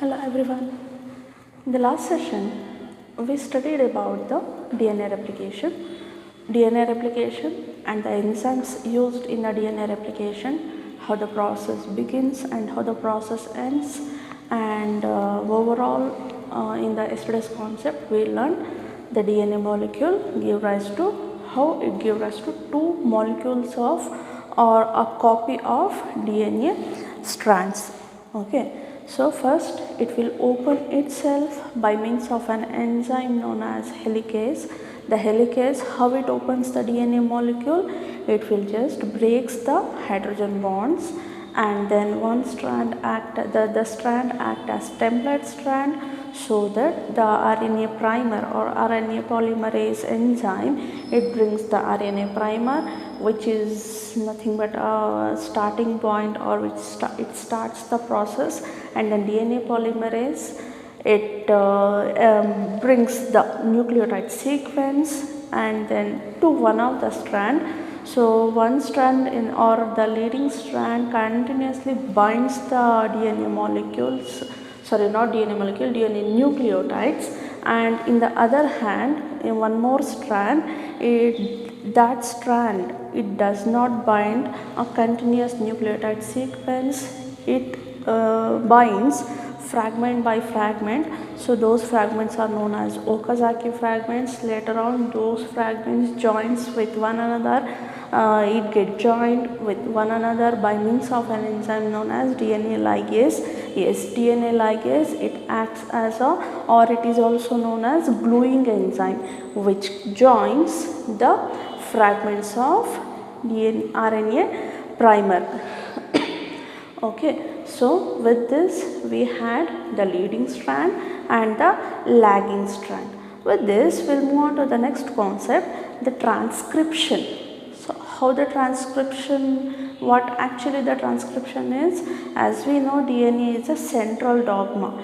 Hello everyone. In the last session, we studied about the DNA replication and the enzymes used in the DNA replication, how the process begins and how the process ends, and overall in the yesterday's concept we learned the DNA molecule give rise to how it gives rise to two molecules of or a copy of DNA strands. Okay. So first it will open itself by means of an enzyme known as helicase. The helicase, how it opens the DNA molecule, it will just breaks the hydrogen bonds and then one strand the strand act as template strand, so that the RNA primer or RNA polymerase enzyme, it brings the RNA primer, which is nothing but a starting point or it starts the process, and then DNA polymerase, it brings the nucleotide sequence and then to one of the strand. So one strand or the leading strand continuously binds the DNA molecules, DNA nucleotides, and in the other hand, in one more strand, that strand it does not bind a continuous nucleotide sequence, it binds fragment by fragment. So those fragments are known as Okazaki fragments. Later on those fragments joins with one another, it get joined with one another by means of an enzyme known as DNA ligase. Yes, DNA ligase, it acts as or it is also known as gluing enzyme, which joins the fragments of RNA primer. Okay. So with this we had the leading strand and the lagging strand. With this we will move on to the next concept, the transcription. So how the transcription, what actually the transcription is, as we know DNA is a central dogma.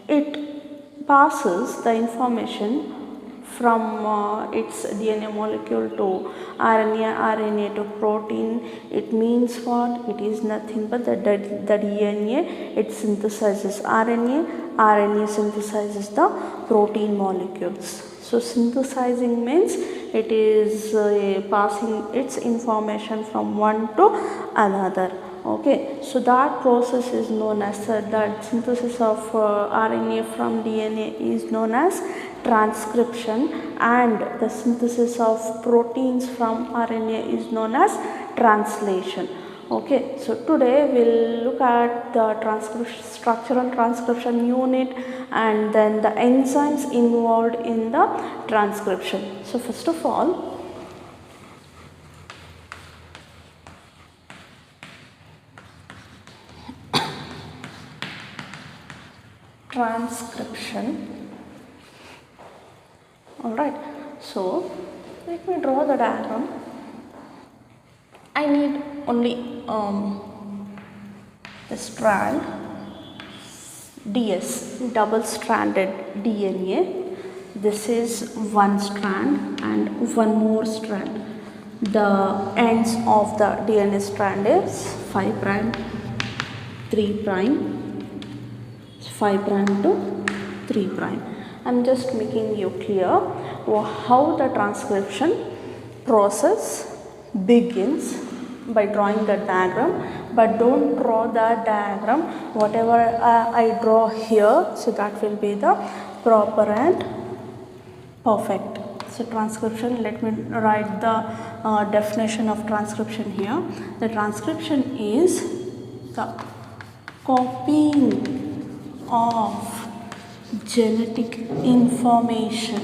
It passes the information from its DNA molecule to RNA to protein. It means what? It is nothing but the DNA, it synthesizes RNA synthesizes the protein molecules. So synthesizing means it is passing its information from one to another. Okay, so that process is known as that synthesis of RNA from DNA is known as transcription, and the synthesis of proteins from RNA is known as translation. Okay, so today we will look at the structural transcription unit and then the enzymes involved in the transcription. So first of all, transcription. Alright, so let me draw the diagram. I need only the strand DS, double stranded DNA. This is one strand and one more strand. The ends of the DNA strand is 5 prime, 3 prime, 5 prime to 3 prime. I am just making you clear how the transcription process begins by drawing the diagram, but don't draw the diagram whatever I draw here, so that will be the proper and perfect. So transcription, let me write the definition of transcription here. The transcription is the copying of genetic information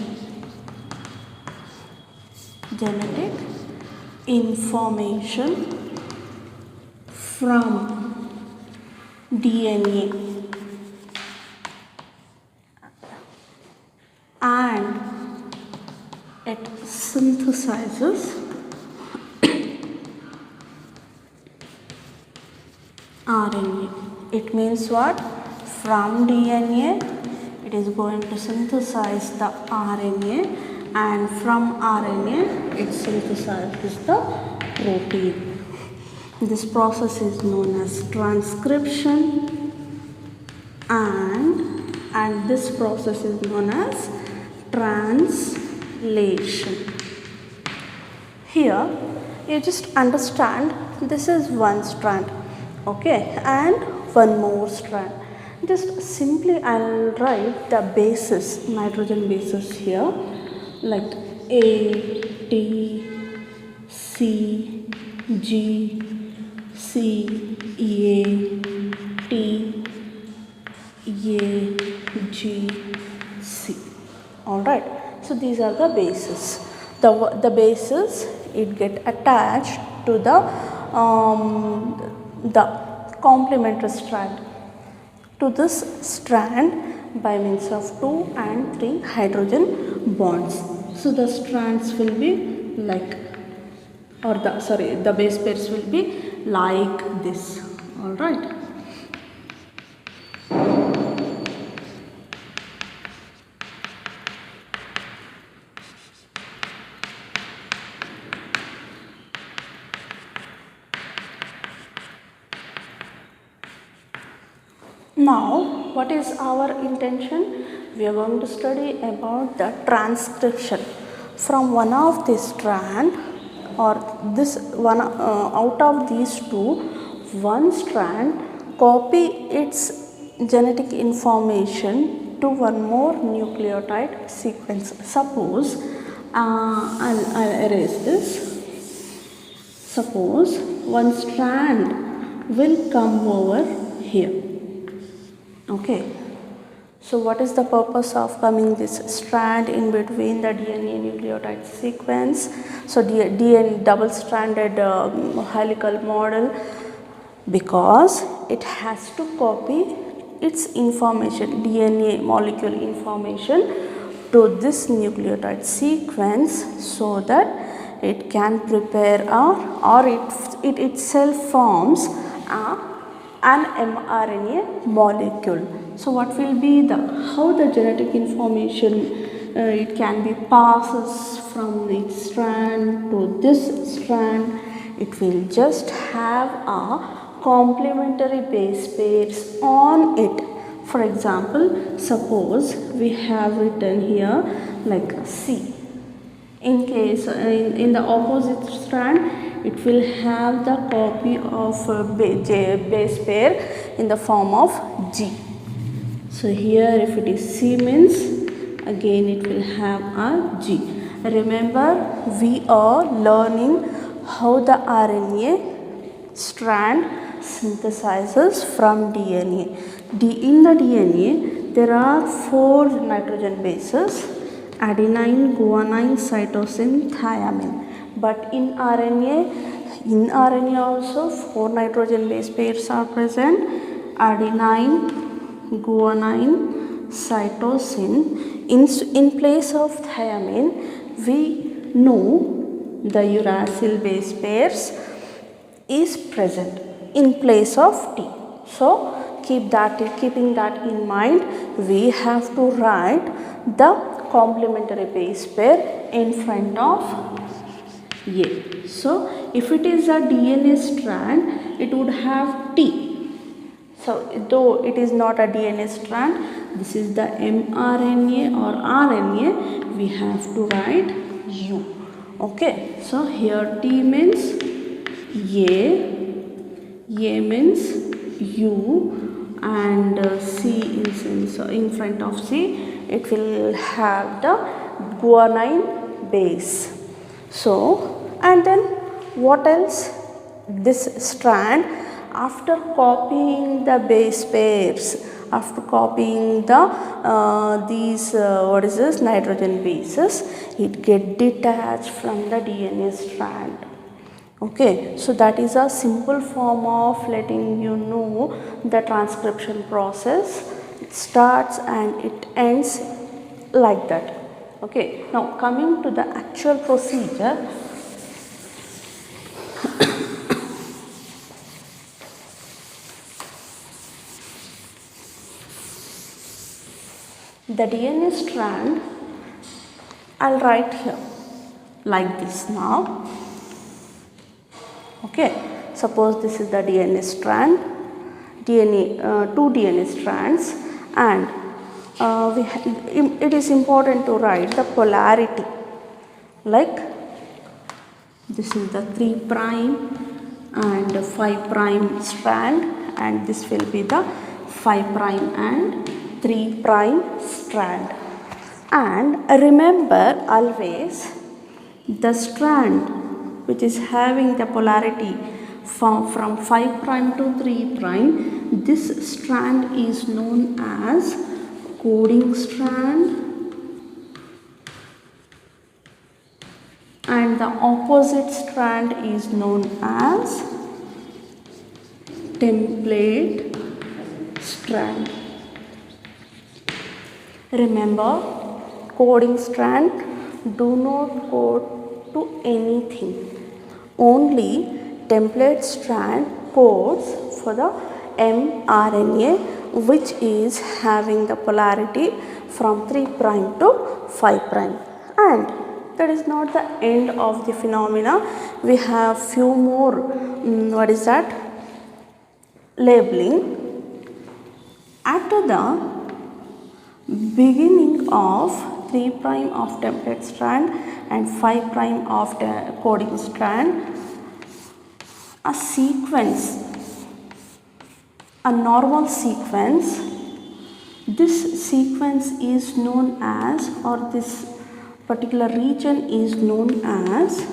from DNA and it synthesizes RNA. It means what? From DNA it is going to synthesize the RNA, and from RNA it synthesizes the protein. This process is known as transcription and this process is known as translation. Here you just understand this is one strand, okay, and one more strand. Just simply I'll write the bases, nitrogen bases here, like A, T, C, G, C, A, T, A, G, C. Alright, so these are the bases. The bases, it get attached to the complementary strand, to this strand by means of 2 and 3 hydrogen bonds. So the strands will be like, or the base pairs will be like this. Alright. Now, what is our intention? We are going to study about the transcription from one of this strand, or this one out of these two, one strand copy its genetic information to one more nucleotide sequence. Suppose I'll erase this. Suppose one strand will come over here. Okay, so what is the purpose of coming this strand in between the DNA nucleotide sequence? So DNA double-stranded helical model, because it has to copy its information, DNA molecule information, to this nucleotide sequence, so that it can prepare or it itself forms an mRNA molecule. So what will be how the genetic information it can be passes from this strand to this strand? It will just have a complementary base pairs on it. For example, suppose we have written here like C. In case in the opposite strand, it will have the copy of base pair in the form of G. So here if it is C means, again it will have a G. Remember, we are learning how the RNA strand synthesizes from DNA. In the DNA, there are 4 nitrogen bases: adenine, guanine, cytosine, thymine. But in RNA also 4 nitrogen base pairs are present: adenine, guanine, cytosine. In place of thymine, we know the uracil base pairs is present in place of T. So keeping that in mind, we have to write the complementary base pair in front of A. So if it is a DNA strand, it would have T. So though it is not a DNA strand, this is the mRNA or RNA, we have to write U. Okay, so here T means A means U, and C is in front of C, it will have the guanine base. So, and then what else? This strand, after copying the base pairs, after copying the nitrogen bases, it get detached from the DNA strand. Okay, so that is a simple form of letting you know the transcription process. It starts and it ends like that. Okay, now coming to the actual procedure. The DNA strand, I'll write here like this now. Okay, suppose this is the DNA strand. two DNA strands, and it is important to write the polarity, like this is the 3 prime and 5 prime strand, and this will be the 5 prime and 3 prime strand. And remember always, the strand which is having the polarity from 5 prime to 3 prime, this strand is known as coding strand, and the opposite strand is known as template strand. Remember, coding strand do not code to anything. Only template strand codes for the mRNA, which is having the polarity from 3 prime to 5 prime. And that is not the end of the phenomena. We have few more labeling. After the beginning of 3 prime of template strand and 5 prime of the coding strand, a sequence, a normal sequence, this sequence is known as, or this particular region is known as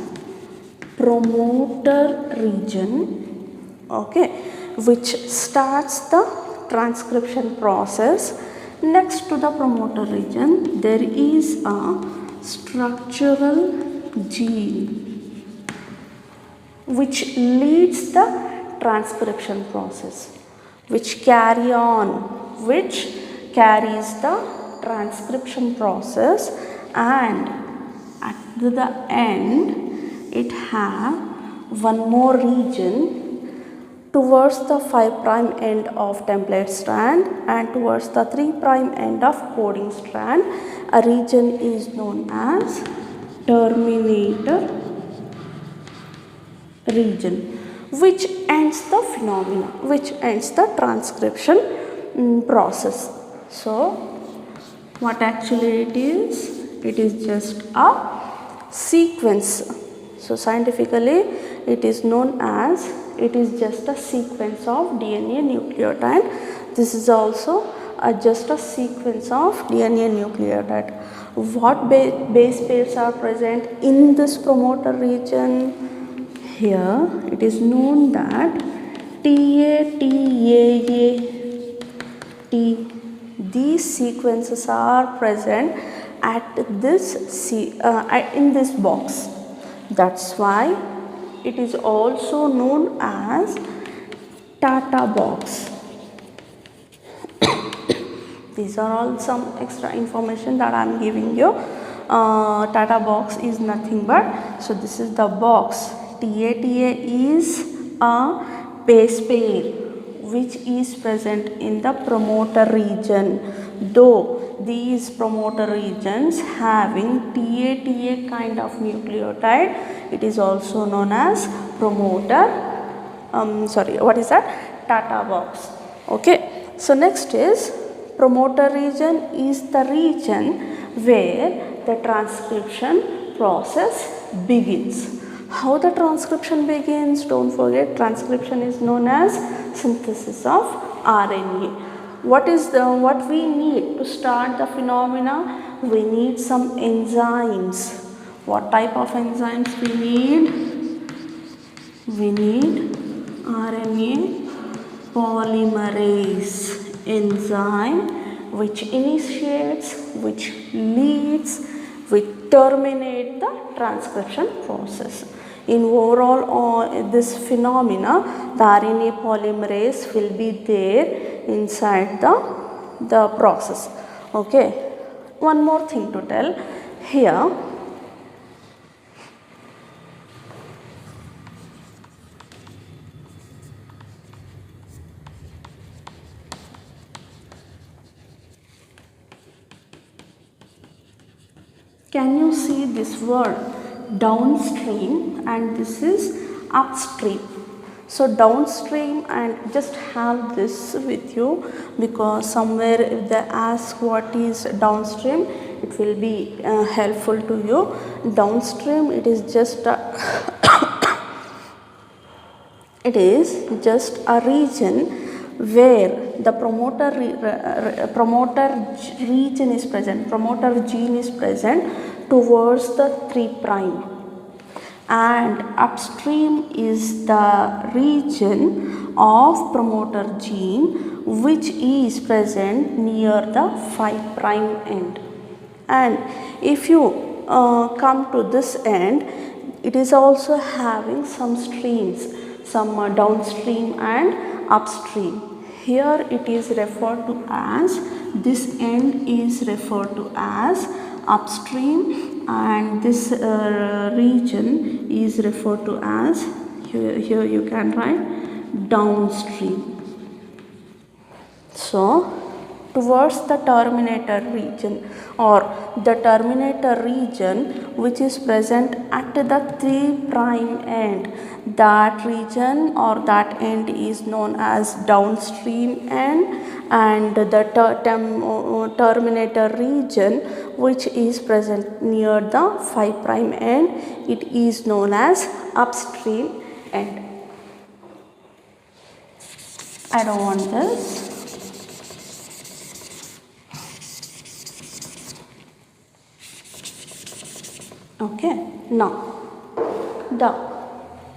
promoter region, okay, which starts the transcription process. Next to the promoter region, there is a structural gene which leads the transcription process, which carries the transcription process, and at the end it have one more region towards the 5 prime end of template strand and towards the 3 prime end of coding strand. A region is known as terminator region, which ends the phenomena, which ends the transcription process. So what actually it is just a sequence. So scientifically it is known as, it is just a sequence of DNA nucleotide. This is also just a sequence of DNA nucleotide. What base pairs are present in this promoter region? Here it is known that TA, TAA, T, these sequences are present at this in this box. That's why it is also known as Tata box. These are all some extra information that I am giving you. Tata box is nothing but, so this is the box. TATA is a base pair which is present in the promoter region. Though these promoter regions having TATA kind of nucleotide, it is also known as promoter, Tata box. Okay, so next is promoter region is the region where the transcription process begins. How the transcription begins? Don't forget, transcription is known as synthesis of RNA. What we need to start the phenomena? We need some enzymes. What type of enzymes we need? We need RNA polymerase enzyme, which initiates, which leads, which terminate the transcription process. In overall this phenomena, the RNA polymerase will be there inside the process. Okay, one more thing to tell here. Can you see this word downstream, and this is upstream? So downstream, and just have this with you, because somewhere if they ask what is downstream, it will be helpful to you. Downstream, it is just a it is just a region where the promoter region is present, promoter gene is present towards the 3 prime, and upstream is the region of promoter gene which is present near the 5 prime end. And if you come to this end, it is also having some streams, some downstream and upstream. Here it is referred to as, this end is referred to as upstream, and this region is referred to as, here you can write downstream. So towards the terminator region, or the terminator region which is present at the 3 prime end, that region or that end is known as downstream end, and the terminator region which is present near the 5 prime end, it is known as upstream end. I don't want this. Okay, now the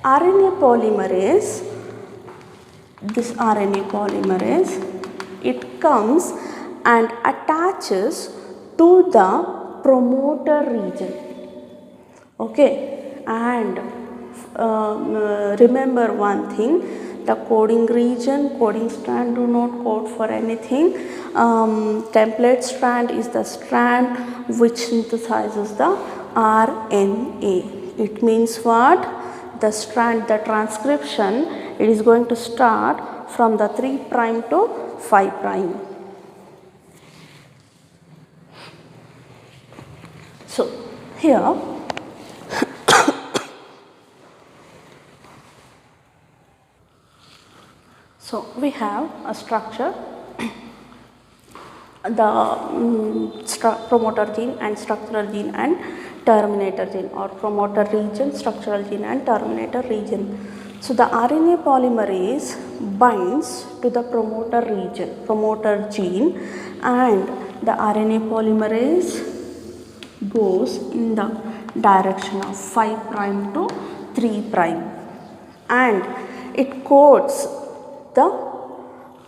RNA polymerase, this RNA polymerase, it comes and attaches to the promoter region. Okay, and remember one thing, the coding region, coding strand do not code for anything. Template strand is the strand which synthesizes the RNA. It means what? The strand, the transcription, it is going to start from the 3 prime to 5 prime. So here so we have a structure, the promoter gene and structural gene and terminator gene, or promoter region, structural gene and terminator region. So the RNA polymerase binds to the promoter region, promoter gene, and the RNA polymerase goes in the direction of 5 prime to 3 prime, and it codes the,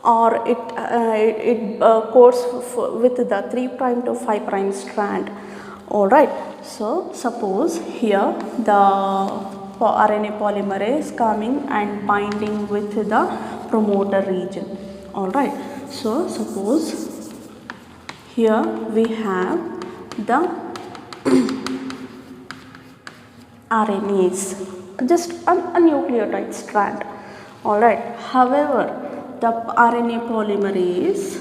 or it codes with the 3 prime to 5 prime strand. Alright, so suppose here the RNA polymerase coming and binding with the promoter region. Alright, so suppose here we have the RNase, just a nucleotide strand. Alright, however, the RNA polymerase,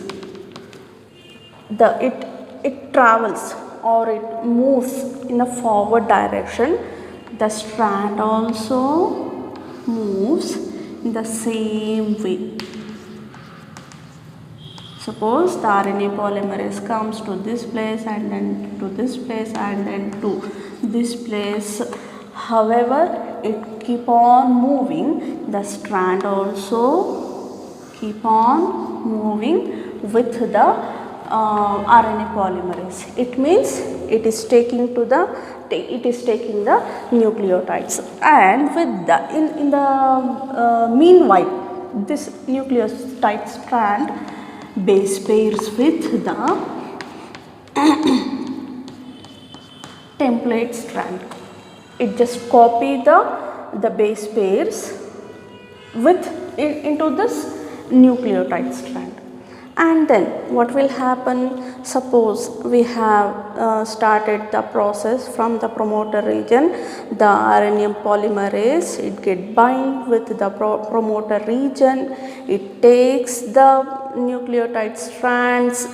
it travels or it moves in a forward direction. The strand also moves in the same way. Suppose the RNA polymerase comes to this place and then to this place and then to this place. However, it keep on moving, the strand also keep on moving with the RNA polymerase. It means it is taking the nucleotides, and with the in the meanwhile, this nucleotide strand base pairs with the template strand. It just copy the base pairs into this nucleotide strand. And then what will happen? Suppose we have started the process from the promoter region, the RNA polymerase, it get bind with the promoter region, it takes the nucleotide strands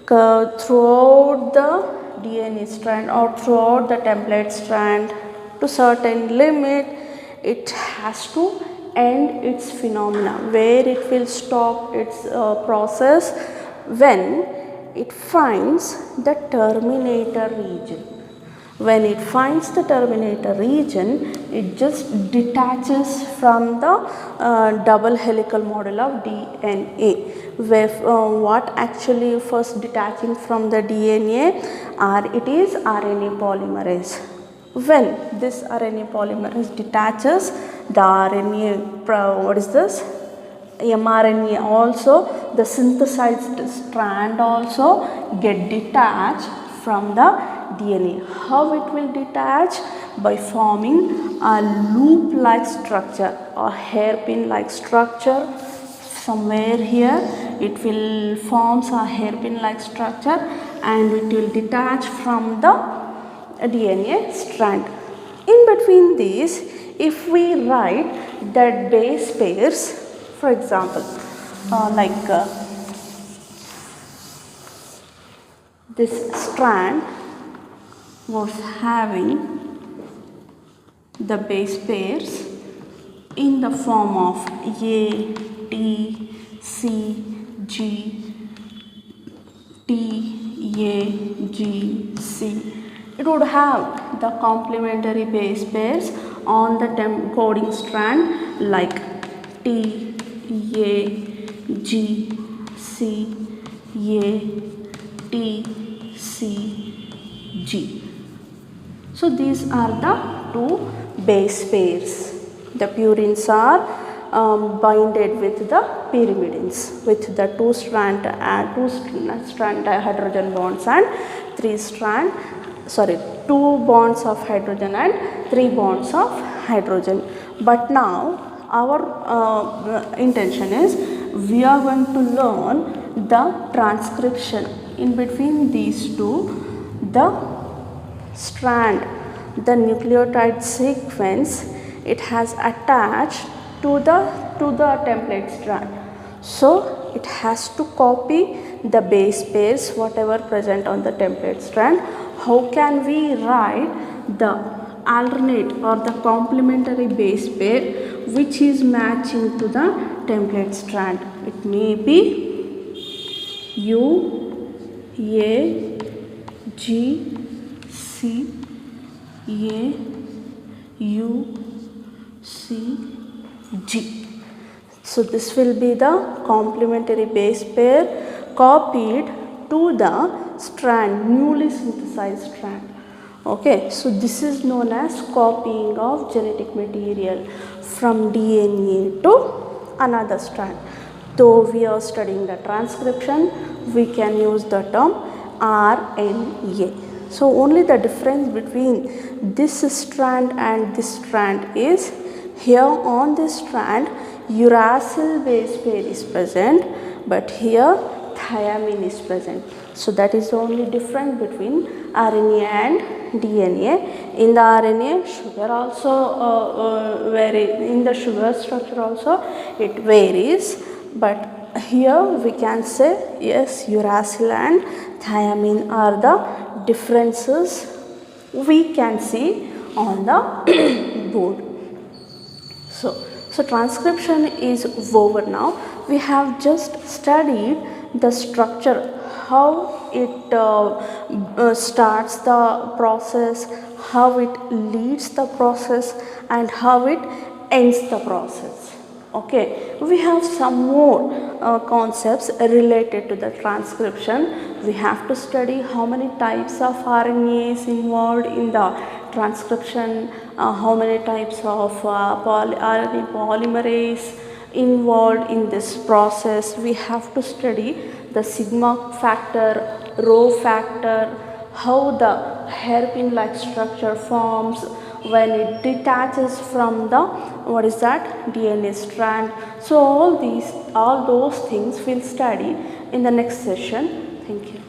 throughout the DNA strand or throughout the template strand to certain limit. It has to end its phenomena, where it will stop its process when it finds the terminator region. When it finds the terminator region, it just detaches from the double helical model of DNA. Where what actually first detaching from the DNA, it is RNA polymerase. When this RNA polymerase detaches, the RNA, what is this? mRNA also, the synthesized strand also get detached from the DNA. How it will detach? By forming a loop like structure or hairpin like structure. Somewhere here it will forms a hairpin like structure and it will detach from the DNA strand. In between these, if we write that base pairs, for example, this strand was having the base pairs in the form of A, T, C, G, T, A, G, C. It would have the complementary base pairs on the coding strand like T, A, G, C, A, T, C, G. So these are the two base pairs. The purines are binded with the pyrimidines with the two strand hydrogen bonds and two bonds of hydrogen and 3 bonds of hydrogen. But now our intention is we are going to learn the transcription in between these two, the strand, the nucleotide sequence it has attached to the template strand. So it has to copy the base pairs whatever present on the template strand. How can we write the alternate or the complementary base pair which is matching to the template strand? It may be U, A, G, C, A, U, C, G. So this will be the complementary base pair copied to the strand, newly synthesized strand. Okay, so this is known as copying of genetic material from DNA to another strand. Though we are studying the transcription, we can use the term RNA. So only the difference between this strand and this strand is here on this strand uracil base pair is present, but here thiamine is present. So that is the only difference between RNA and DNA. In the RNA, sugar also varies. In the sugar structure also it varies, but here we can say yes, uracil and thiamine are the differences we can see on the board. So transcription is over now. We have just studied the structure, how it starts the process, how it leads the process, and how it ends the process. Okay, we have some more concepts related to the transcription. We have to study how many types of RNAs involved in the transcription, how many types of RNA polymerase involved in this process. We have to study the sigma factor, rho factor, how the hairpin like structure forms when it detaches from the DNA strand. So all those things we'll study in the next session. Thank you.